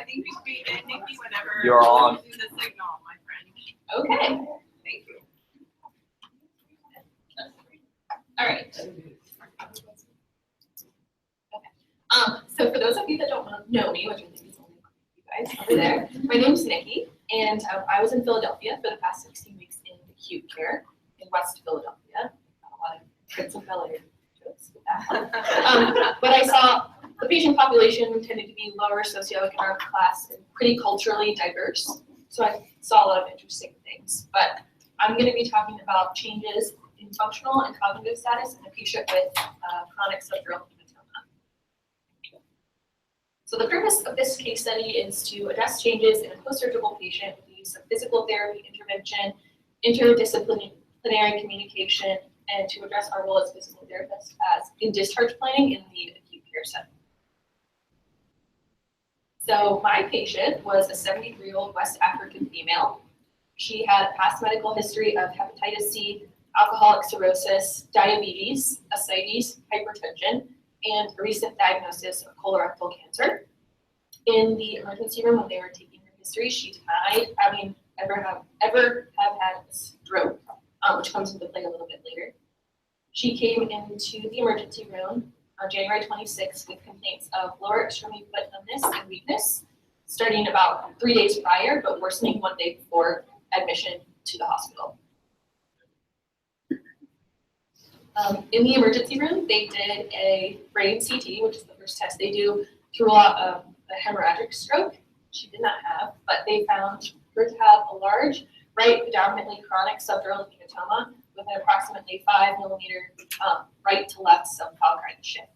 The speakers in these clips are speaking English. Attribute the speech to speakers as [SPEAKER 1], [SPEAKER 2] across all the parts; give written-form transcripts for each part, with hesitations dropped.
[SPEAKER 1] think we and Nicki whenever
[SPEAKER 2] you're on.
[SPEAKER 1] the signal, my friend.
[SPEAKER 3] Okay.
[SPEAKER 1] Thank you.
[SPEAKER 3] All right. Okay. So for those of you that don't know me, which I think is only you guys over there, my name's Nicki, and I was in Philadelphia for the past 16 weeks in acute care in West Philadelphia. A lot of Prince of Bel Air jokes with that. But I saw the patient population tended to be lower socioeconomic class and pretty culturally diverse. So I saw a lot of interesting things. But I'm going to be talking about changes in functional and cognitive status in a patient with chronic subdural hematoma. So the purpose of this case study is to address changes in a post-surgical patient with the use of physical therapy intervention, interdisciplinary communication, and to address our role as physical therapists as in discharge planning in the acute care setting. So my patient was a 73-year-old West African female. She had a past medical history of hepatitis C, alcoholic cirrhosis, diabetes, ascites, hypertension, and a recent diagnosis of colorectal cancer. In the emergency room when they were taking her history, she denied having ever have had a stroke, which comes into play a little bit later. She came into the emergency room on January 26th with complaints of lower extremity foot numbness and weakness, starting about 3 days prior, but worsening 1 day before admission to the hospital. In the emergency room, they did a brain CT, which is the first test they do to rule out a hemorrhagic stroke. She did not have, but they found her to have a large, right, predominantly chronic subdural hematoma with an approximately 5 millimeter right to left subcalcarine shift.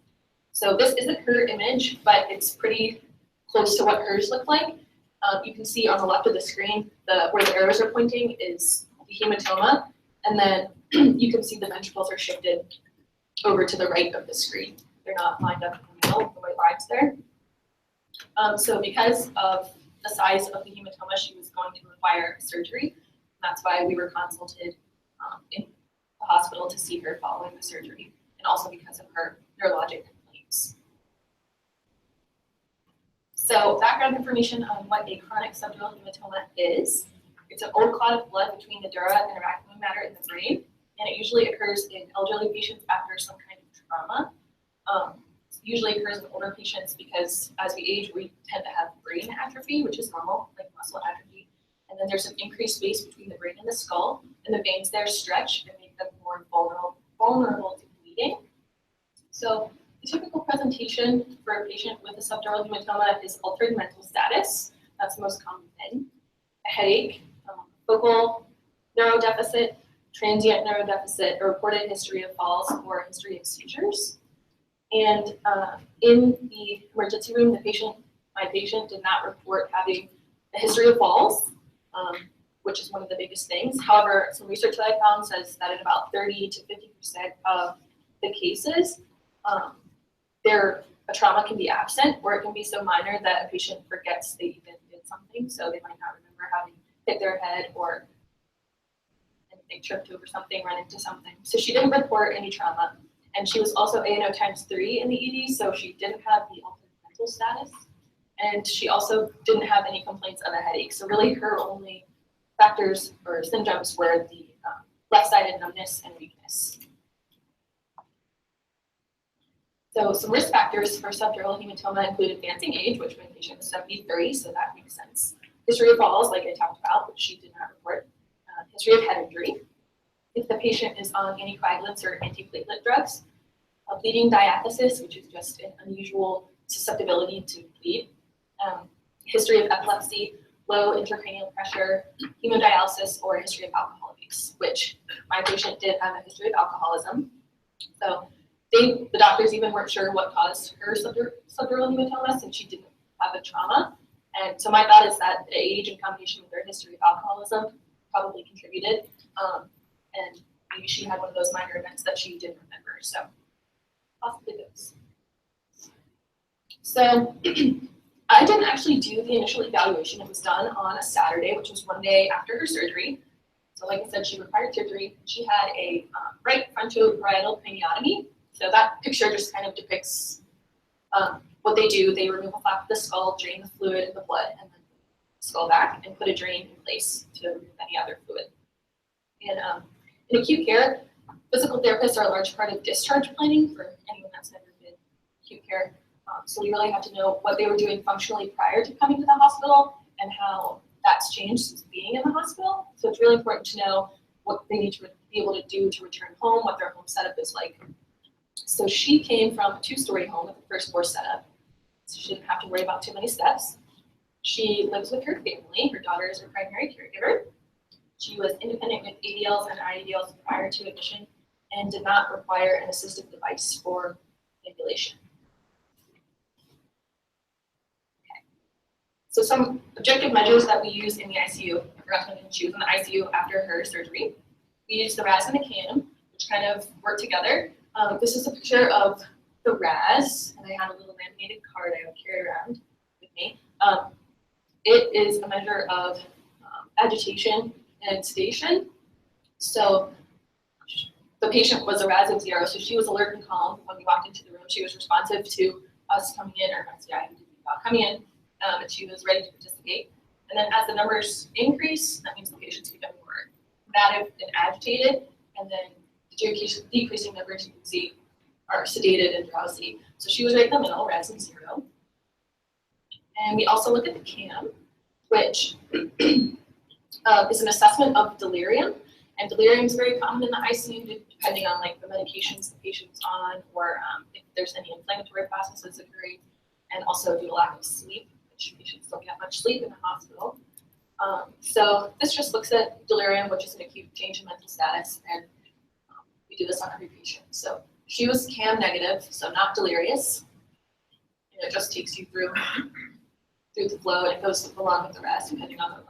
[SPEAKER 3] So this isn't her image, but it's pretty close to what hers looked like. You can see on the left of the screen, where the arrows are pointing is the hematoma, and then you can see the ventricles are shifted over to the right of the screen. They're not lined up in the middle, the white lines there. So because of the size of the hematoma, she was going to require surgery. That's why we were consulted in the hospital to see her following the surgery, and also because of her neurologic complaints. So background information on what a chronic subdural hematoma is. It's an old clot of blood between the dura and arachnoid matter in the brain, and it usually occurs in elderly patients after some kind of trauma. It usually occurs in older patients because as we age, we tend to have brain atrophy, which is normal, like muscle atrophy. And then there's an increased space between the brain and the skull, and the veins there stretch and make them more vulnerable to bleeding. So the typical presentation for a patient with a subdural hematoma is altered mental status. That's the most common thing. A headache, focal neurodeficit, transient neurodeficit, a reported history of falls, or a history of seizures. And in the emergency room, my patient did not report having a history of falls, which is one of the biggest things. However, some research that I found says that in about 30 to 50% of the cases, a trauma can be absent, or it can be so minor that a patient forgets they even did something, so they might not remember having hit their head or they tripped over something, run into something. So she didn't report any trauma. And she was also ANO times 3 in the ED, so she didn't have the altered mental status. And she also didn't have any complaints of a headache. So really her only factors or symptoms were the left-sided numbness and weakness. So some risk factors for subdural hematoma include advancing age, which my patient was 73, so that makes sense. History of falls, like I talked about, which she did not report. History of head injury. If the patient is on anticoagulants or antiplatelet drugs, a bleeding diathesis, which is just an unusual susceptibility to bleed, history of epilepsy, low intracranial pressure, hemodialysis, or a history of alcohol abuse, which my patient did have a history of alcoholism. So the doctors even weren't sure what caused her subdural hematoma since she didn't have a trauma. And so my thought is that the age in combination with her history of alcoholism probably contributed. And maybe she had one of those minor events that she didn't remember, so possibly those. So I didn't actually do the initial evaluation. It was done on a Saturday, which was 1 day after her surgery. So like I said, she required surgery. She had a right frontoparietal craniotomy. So that picture just kind of depicts what they do, they remove a flap of the skull, drain the fluid and the blood, and then skull back and put a drain in place to remove any other fluid. And in acute care, physical therapists are a large part of discharge planning for anyone that's never been acute care. So we really have to know what they were doing functionally prior to coming to the hospital and how that's changed since being in the hospital. So it's really important to know what they need to be able to do to return home, what their home setup is like. So she came from a 2-story home with the first floor setup, so she didn't have to worry about too many steps. She lives with her family. Her daughter is her primary caregiver. She was independent with ADLs and IADLs prior to admission and did not require an assistive device for ambulation. Okay. So some objective measures that we use in the ICU. I forgot to mention she was in the ICU after her surgery. We used the RAS and the CAM, which kind of work together. This is a picture of the RAS, and I had a little laminated card I would carry around with me. It is a measure of agitation and sedation. So the patient was a RAS of 0, so she was alert and calm when we walked into the room. She was responsive to us coming in, or coming in, and she was ready to participate. And then as the numbers increase, that means the patient's becoming more combative and agitated, and then the decreasing numbers you can see are sedated and drowsy. So she was right in the middle, RAS of 0. And we also look at the CAM, which is an assessment of delirium. And delirium is very common in the ICU, depending on like the medications the patient's on, or if there's any inflammatory processes occurring, and also due to lack of sleep, which patients don't get much sleep in the hospital. So this just looks at delirium, which is an acute change in mental status, and we do this on every patient. So she was CAM negative, so not delirious, and it just takes you through the flow, and it goes along with the rest, depending on the level.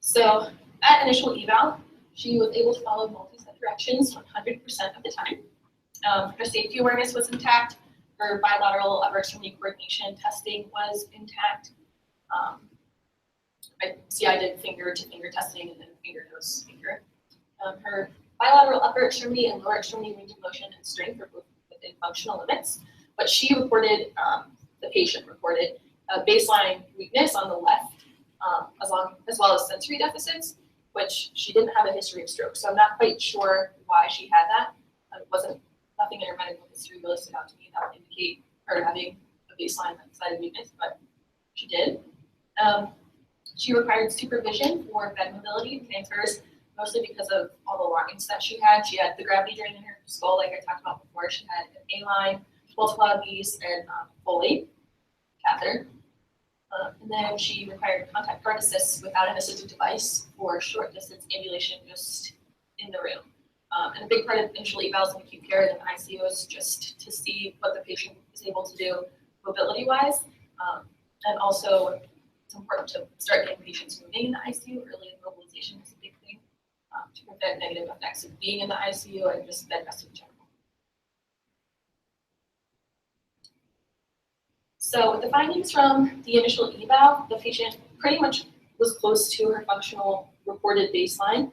[SPEAKER 3] So at initial eval, she was able to follow multi-step directions 100% of the time. Her safety awareness was intact. Her bilateral upper extremity coordination testing was intact. I did finger-to-finger testing and then finger-nose-finger. Her bilateral upper extremity and lower extremity range of motion and strength are both within functional limits, but she reported, the patient reported, baseline weakness on the left, as well as sensory deficits, which she didn't have a history of stroke. So I'm not quite sure why she had that. It nothing in her medical history really stood out to me that would indicate her having a baseline left-sided weakness, but she did. She required supervision for bed mobility and transfers, mostly because of all the longings that she had. She had the gravity drain in her skull, like I talked about before. She had an A-line, multiple IVs, and Foley catheter. And then she required contact guard assist without an assistive device for short distance ambulation just in the room. And a big part of initial evals in acute care in the ICU is just to see what the patient is able to do mobility-wise. And also, it's important to start getting patients moving in the ICU. Early mobilization is a big thing to prevent negative effects of being in the ICU and just bed rest in general. So with the findings from the initial eval, the patient pretty much was close to her functional reported baseline.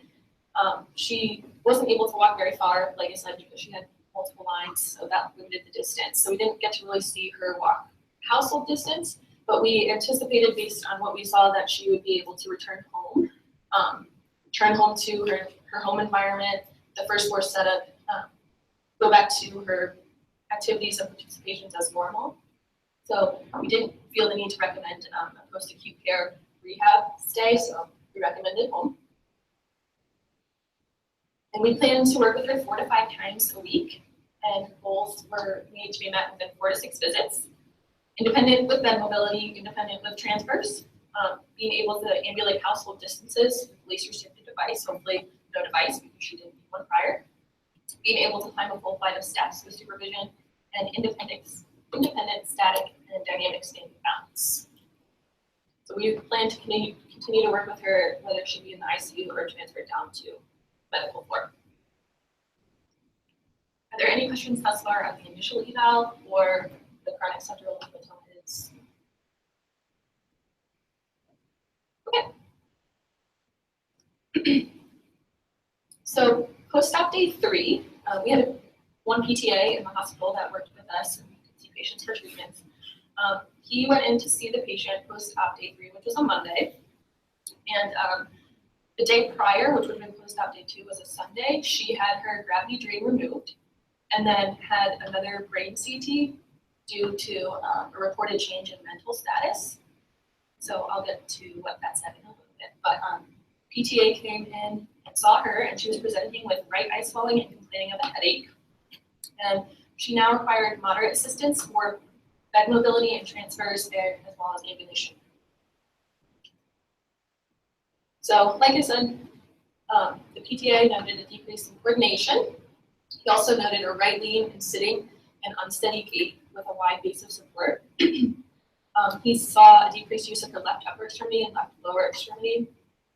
[SPEAKER 3] She wasn't able to walk very far, like I said, because she had multiple lines, so that limited the distance. So we didn't get to really see her walk household distance, but we anticipated based on what we saw that she would be able to return home to her home environment, the first floor setup, go back to her activities and participations as normal. So we didn't feel the need to recommend a post-acute care rehab stay, so we recommended home. And we planned to work with her 4 to 5 times a week, and goals were made to be met within 4 to 6 visits. Independent with bed mobility, independent with transfers, being able to ambulate household distances with least restricted device, hopefully no device because she didn't need one prior. Being able to climb a full flight of steps with supervision, and independent, static, and dynamic standing balance. So we plan to continue to work with her, whether she be in the ICU or transferred down to medical floor. Are there any questions thus far on the initial eval or the chronic subdural hematoma? Okay. So post-op day 3, we had one PTA in the hospital that worked with us and could see patients for treatments. He went in to see the patient post-op day 3, which was a Monday. And the day prior, which would have been post-op day 2, was a Sunday. She had her gravity drain removed and then had another brain CT due to a reported change in mental status. So I'll get to what that said in a little bit. But PTA came in and saw her, and she was presenting with right eye swelling and complaining of a headache. And she now required moderate assistance for bed mobility and transfers there, as well as ambulation. So, like I said, the PTA noted a decrease in coordination. He also noted a right lean in sitting and unsteady gait with a wide base of support. He saw a decreased use of her left upper extremity and left lower extremity.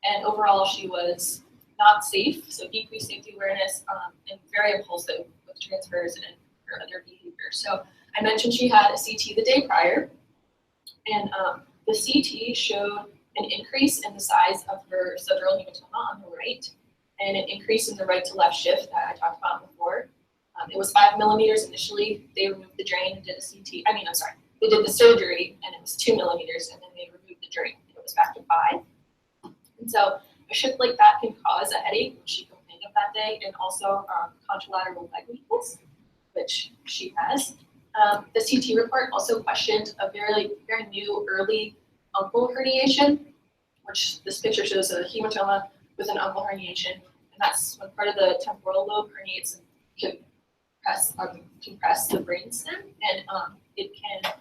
[SPEAKER 3] And overall, she was not safe, so decreased safety awareness and very impulsive with transfers and her other behavior. So I mentioned she had a CT the day prior, and the CT showed an increase in the size of her subdural hematoma on the right, and an increase in the right to left shift that I talked about before. It was 5 millimeters initially. They removed the drain and did a CT. They did the surgery, and it was 2 millimeters, and then they removed the drain. It was back to 5. And so a shift like that can cause a headache, which she complained of that day, and also contralateral leg weakness, which she has. The CT report also questioned a very new early uncle herniation, which this picture shows a hematoma with an uncle herniation, and that's when part of the temporal lobe herniates and compress the brainstem, and it can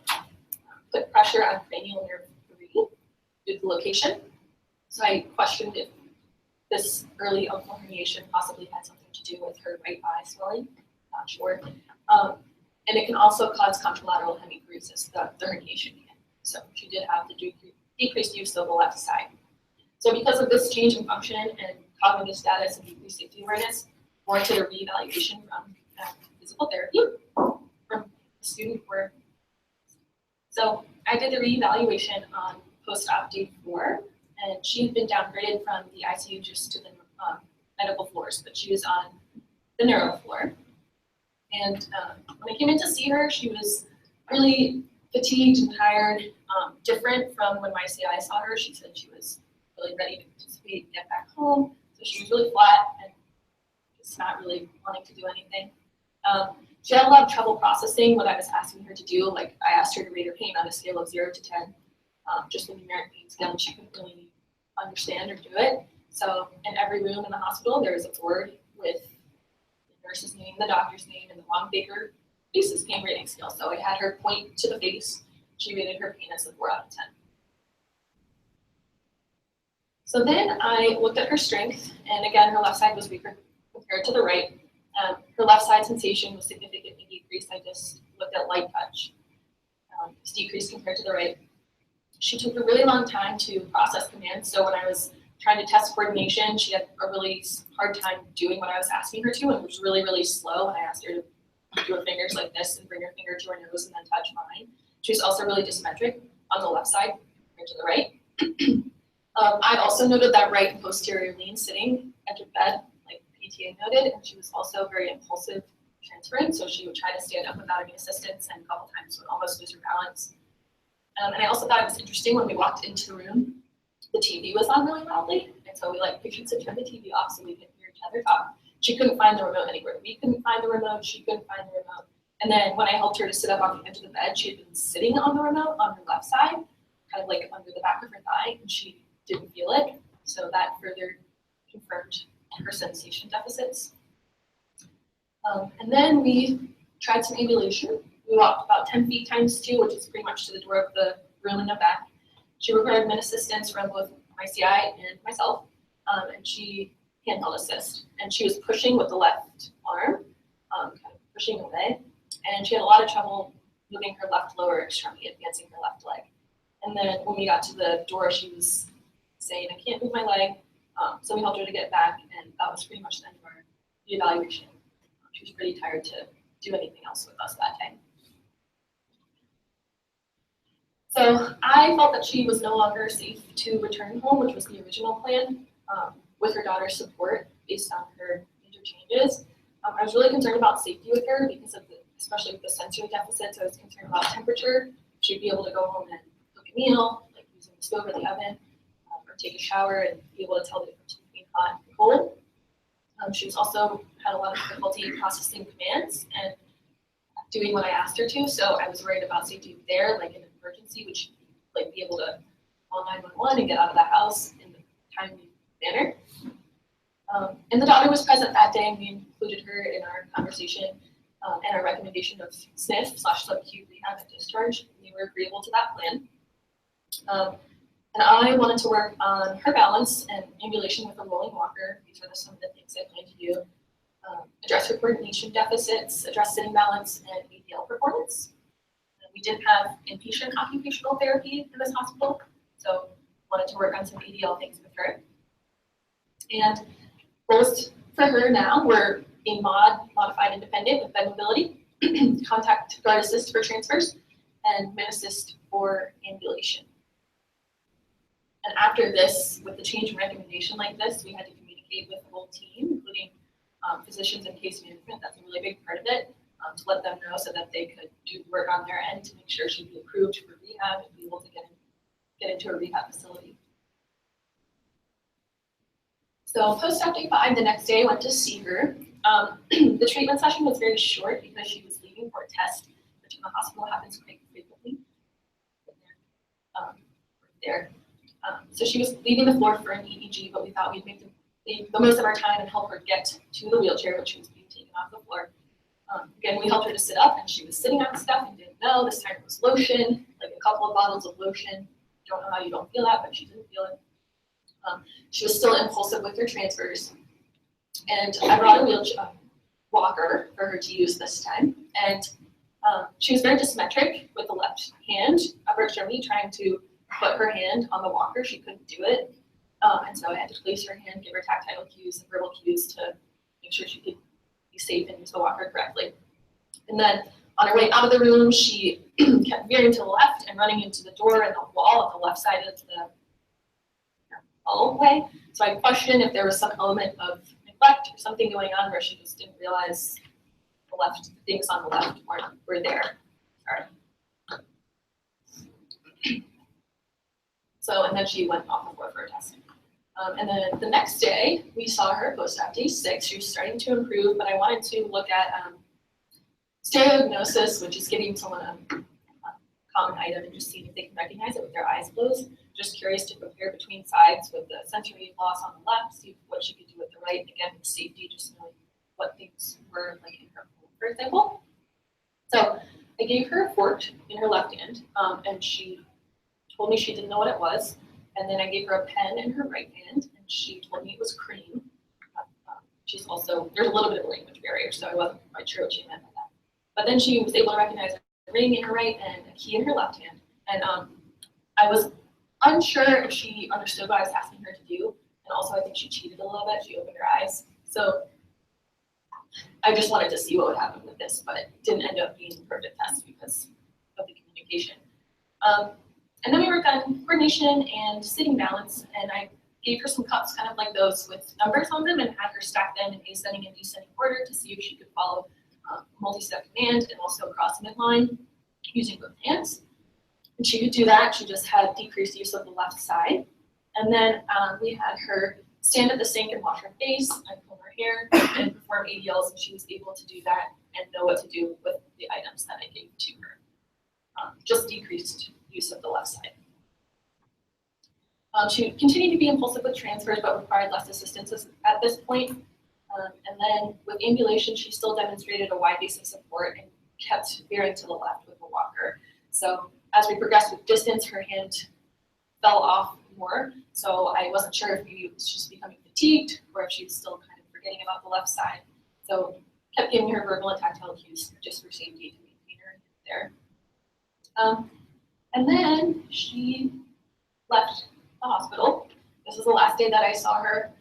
[SPEAKER 3] put pressure on cranial nerve 3 due to the location. So I questioned if this early uncle herniation possibly had something to do with her right eye swelling, not sure. And it can also cause contralateral hemiparesis, the herniation again. So she did have the decreased use of the left side. So because of this change in function and cognitive status and decreased safety awareness, warranted a reevaluation from physical therapy from the student work. So I did the reevaluation on post-op day 4, and she had been downgraded from the ICU just to the medical floors, but she was on the neuro floor. And when I came in to see her, she was really fatigued and tired, different from when my CI saw her. She said she was really ready to participate and get back home. So she was really flat and just not really wanting to do anything. She had a lot of trouble processing what I was asking her to do. Like I asked her to rate her pain on a scale of 0 to 10, just the numeric pain scale, and she couldn't really understand or do it. So in every room in the hospital, there was a board with the nurse's name, the doctor's name, and the Long Baker faces pain rating scale. So I had her point to the face. She rated her pain as a 4 out of 10. So then I looked at her strength, and again, her left side was weaker compared to the right. Her left side sensation was significantly decreased. I just looked at light touch. It's decreased compared to the right. She took a really long time to process commands. So when I was trying to test coordination, she had a really hard time doing what I was asking her to, and it was really, really slow. And I asked her to do her fingers like this and bring her finger to her nose and then touch mine. She was also really dysmetric on the left side compared to the right. I also noted that right and posterior lean sitting at her bed, like PTA noted, and she was also very impulsive transferring, so she would try to stand up without any assistance and a couple times would almost lose her balance. And I also thought it was interesting when we walked into the room, the TV was on really loudly, and so we pictured to turn the TV off so we could hear each other talk. She couldn't find the remote anywhere. We couldn't find the remote, she couldn't find the remote. And then when I helped her to sit up on the edge of the bed, she had been sitting on the remote on her left side, kind of like under the back of her thigh, and she didn't feel it. So that further confirmed her sensation deficits. And then we tried some ambulation. We walked about 10 feet times 2, which is pretty much to the door of the room in the back. She required min assistance from both my CI and myself, and she handheld assist. And she was pushing with the left arm, kind of pushing away. And she had a lot of trouble moving her left lower extremity, advancing her left leg. And then when we got to the door, she was saying, I can't move my leg. So we helped her to get back, and that was pretty much the end of our evaluation. She was pretty tired to do anything else with us that day. So I felt that she was no longer safe to return home, which was the original plan, with her daughter's support based on her interchanges. I was really concerned about safety with her because of especially with the sensory deficits. I was concerned about temperature. She'd be able to go home and cook a meal, like using the stove or the oven, or take a shower and be able to tell the difference between hot and cold. She was also had a lot of difficulty processing commands and doing what I asked her to. So I was worried about safety there, like in an emergency, would she like be able to call 911 and get out of the house in a timely manner? And the daughter was present that day, and we included her in our conversation and our recommendation of SNF/subacute rehab and discharge. We were agreeable to that plan. And I wanted to work on her balance and ambulation with a rolling walker. These are some of the things I plan to do. Address her coordination deficits, address sitting balance, and ADL performance. We did have inpatient occupational therapy in this hospital, so wanted to work on some ADL things with her. And goals for her now were a modified independent with bed mobility, contact guard assist for transfers, and min assist for ambulation. And after this, with the change in recommendation like this, we had to communicate with the whole team, including physicians and case management. That's a really big part of it, to let them know so that they could do work on their end to make sure she'd be approved for rehab and be able to get into a rehab facility. So post-op day 5, the next day I went to see her. The treatment session was very short because she was leaving for a test, which in the hospital happens quite frequently. So she was leaving the floor for an EEG, but we thought we'd make the most of our time and help her get to the wheelchair when she was being taken off the floor. Again, we helped her to sit up, and she was sitting on stuff and didn't know. This time it was lotion, like a couple of bottles of lotion. Don't know how you don't feel that, but she didn't feel it. She was still impulsive with her transfers. And I brought a wheelchair walker for her to use this time. And she was very dysmetric with the left hand, upper extremity, trying to put her hand on the walker. She couldn't do it. And so I had to place her hand, give her tactile cues and verbal cues to make sure she could be safe and use the walker correctly. And then on her way out of the room, she kept veering to the left and running into the door and the wall on the left side of the hallway. So I questioned if there was some element of neglect or something going on where she just didn't realize the things on the left were there. Sorry. So, and then she went off the floor for a test. And then the next day, we saw her post-op day 6. She was starting to improve, but I wanted to look at stereognosis, which is giving someone a common item and just seeing if they can recognize it with their eyes closed. Just curious to compare between sides with the sensory loss on the left, see what she could do with the right. Again, with safety, just knowing what things were like in her home, for example. So I gave her a fork in her left hand, and she told me she didn't know what it was. And then I gave her a pen in her right hand, and she told me it was cream. She's also, there's a little bit of a language barrier, so I wasn't quite sure what she meant by that. But then she was able to recognize a ring in her right and a key in her left hand. And I was unsure if she understood what I was asking her to do. And also I think she cheated a little bit. She opened her eyes. So I just wanted to see what would happen with this, but it didn't end up being a perfect test because of the communication. And then we worked on coordination and sitting balance, and I gave her some cups kind of like those with numbers on them and had her stack them in ascending and descending order to see if she could follow multi-step command and also cross midline using both hands. And she could do that. She just had decreased use of the left side. And then we had her stand at the sink and wash her face and comb her hair and perform ADLs, and she was able to do that and know what to do with the items that I gave to her. Just decreased use of the left side. She continued to be impulsive with transfers, but required less assistance at this point. And then with ambulation, she still demonstrated a wide base of support and kept veering to the left with the walker. So as we progressed with distance, her hand fell off more. So I wasn't sure if maybe it was just becoming fatigued or if she was still kind of forgetting about the left side. So kept giving her verbal and tactile cues just for safety to maintain her there. And then she left the hospital. This was the last day that I saw her.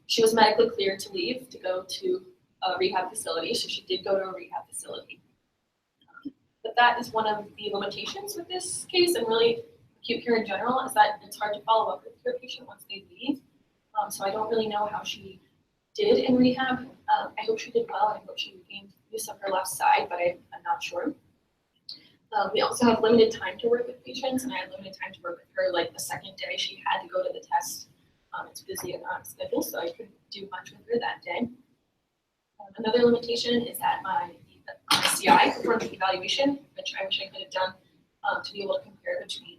[SPEAKER 3] She was medically cleared to leave to go to a rehab facility, so she did go to a rehab facility. But that is one of the limitations with this case, and really acute care in general, is that it's hard to follow up with your patient once they leave. So I don't really know how she did in rehab. I hope she did well. I hope she regained use of her left side, but I'm not sure. We also have limited time to work with patients, and I had limited time to work with her. Like the second day, she had to go to the test. It's busy and on schedule, so I couldn't do much with her that day. Another limitation is that my CI performed an evaluation, which I wish I could have done to be able to compare between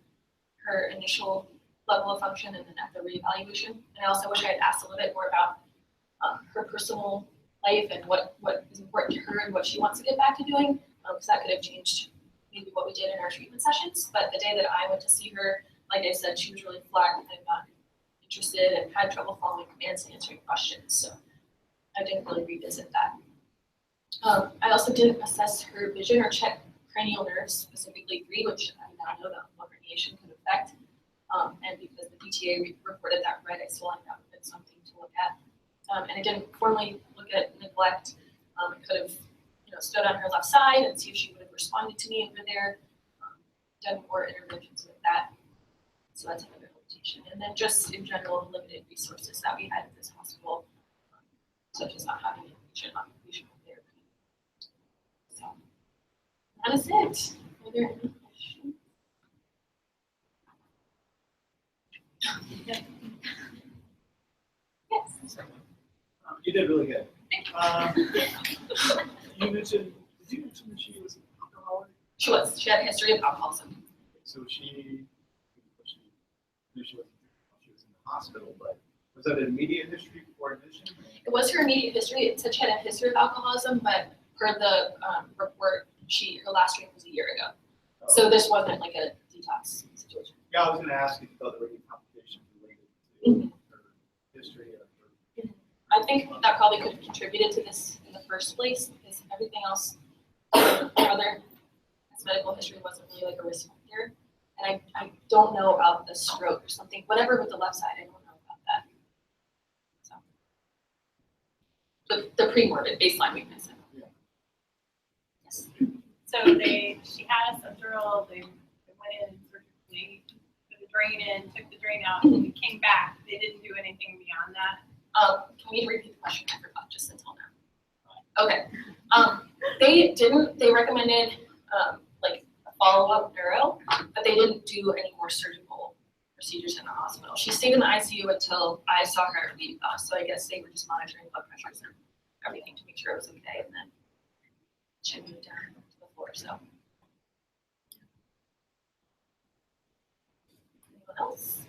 [SPEAKER 3] her initial level of function and then at the reevaluation. And I also wish I had asked a little bit more about her personal life and what is important to her and what she wants to get back to doing, because that could have changed maybe what we did in our treatment sessions. But the day that I went to see her, like I said, she was really flat and not interested and had trouble following commands and answering questions. So I didn't really revisit that. I also didn't assess her vision or check cranial nerves, specifically 3, which I now know that lung herniation could affect. And because the PTA reported that red, I still ended up with something to look at. And I didn't formally look at neglect. I could have, stood on her left side and see if she would have responded to me over there. Done more interventions with that. So that's another limitation. And then just in general, limited resources that we had at this hospital, such as not having occupational therapy. So that is it. Are there any questions? Yes.
[SPEAKER 2] You did really good.
[SPEAKER 1] Thank you.
[SPEAKER 2] You mentioned, did you mention that she was an alcoholic?
[SPEAKER 3] She was. She had a history of alcoholism.
[SPEAKER 2] So she knew she was in the hospital, but was that an immediate history before admission?
[SPEAKER 3] It was her immediate history. It said she had a history of alcoholism, but per the report, her last drink was a year ago.
[SPEAKER 2] Oh.
[SPEAKER 3] So this wasn't like a detox situation.
[SPEAKER 2] Yeah, I was going to ask if you thought there were any complications related to her history or her.
[SPEAKER 3] I think that probably could have contributed to this in the first place, because everything else, other medical history wasn't really like a risk factor. And I don't know about the stroke or something, whatever with the left side, I don't know about that. So the pre-morbid baseline weakness.
[SPEAKER 2] Yeah.
[SPEAKER 3] Yes.
[SPEAKER 1] So she had a subdural, they went in surgically, put the drain in, took the drain out, and it came back. They didn't do anything beyond that.
[SPEAKER 3] Can we repeat the question? I forgot just until now. Okay. They recommended like a follow-up neuro, but they didn't do any more surgical procedures in the hospital. She stayed in the ICU until I saw her leave us, so I guess they were just monitoring blood pressures and everything to make sure it was okay, and then she moved down to the floor, so. Anyone else?